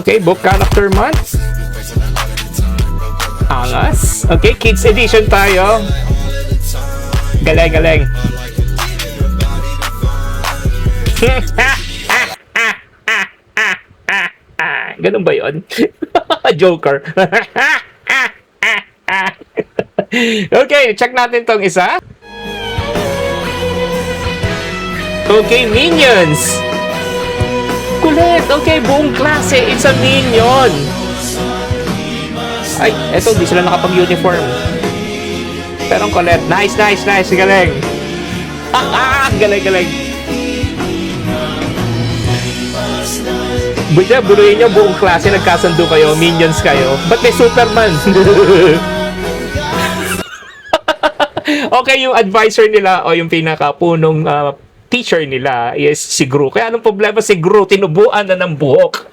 Okay, book character month. Angas. Okay, kids edition tayo. Galing, galing. Ganun ba yun? Joker. Okay, check natin tong isa. Okay, Minions. Kulit. Okay, buong klase. It's a Minion. Ay, eto, di sila nakapag-uniform. Pero ang kulit. Nice, nice, nice. Galing. Galing, galing. Buruin nyo, buong klase nagkasundo kayo, Minions kayo. Ba't may Superman? Okay, yung advisor nila o yung pinakapunong teacher nila is si Gru. Kaya anong problema si Gru? Tinubuan na ng buhok.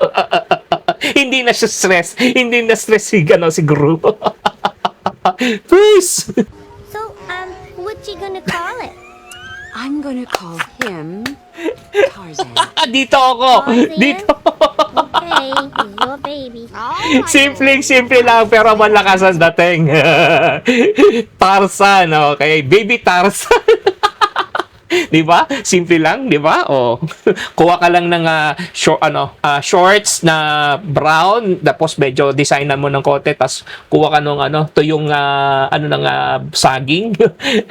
Hindi na siya stress. Hindi na stress si Gru. Peace! So, what you gonna call it? I'm gonna call him Tarzan. Dito ako. Tarzan? Dito. Okay, he's your baby. Simple lang pero malakas ang dating. Tarzan, okay? Baby Tarzan. Di ba? Simple lang, di ba? Oh. Kuha ka lang ng shorts na brown, tapos medyo designan mo ng konti, tapos kuha ka nung to yung saging.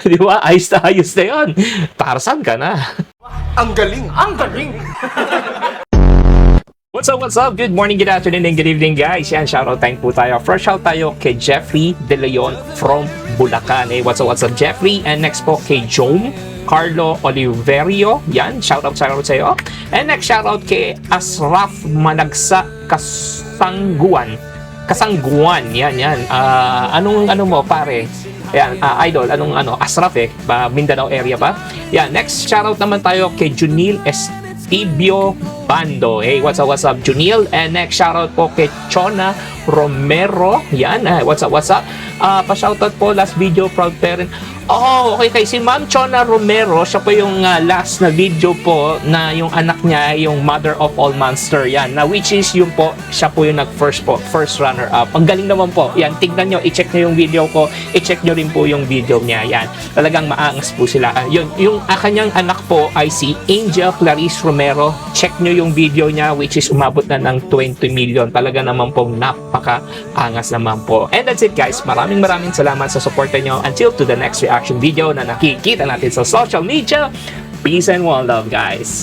Di ba? Ayos na 'yon. Tarzan ka na. Ang galing! Ang galing! What's up? Good morning, good afternoon, and good evening, guys. Yan, shoutout time po tayo. First shout tayo kay Jeffrey De Leon from Bulacan. What's up, Jeffrey? And next po kay Jome Carlo Oliverio. Yan, shoutout sa iyo. And next shoutout kay Asraf Managsa Kasangguan. Yan. Anong mo, pare? Yan, idol, Asraf Mindanao area ba? Yan, next shoutout naman tayo kay Junil Estibio Bando. Hey, what's up, Junil? And next shoutout po kay Chona Romero. Yan, what's up? Pa-shoutout po, last video, proud parent. Oh, okay, si Ma'am Chona Romero, siya po yung last na video po na yung anak niya, yung mother of all monster, yan. Na which is yung po, siya po yung first runner up. Ang galing naman po. Yan, tignan nyo, i-check nyo yung video ko, i-check nyo rin po yung video niya. Yan, talagang maangas po sila. Yung kanyang anak po ay si Angel Clarice Romero. Check nyo yung video niya, which is umabot na ng 20 million. Talaga naman po, napaka-angas naman po. And that's it, guys. Maraming salamat sa support nyo. Until to the next reaction video na nakikita natin sa social media. Peace and one love, guys.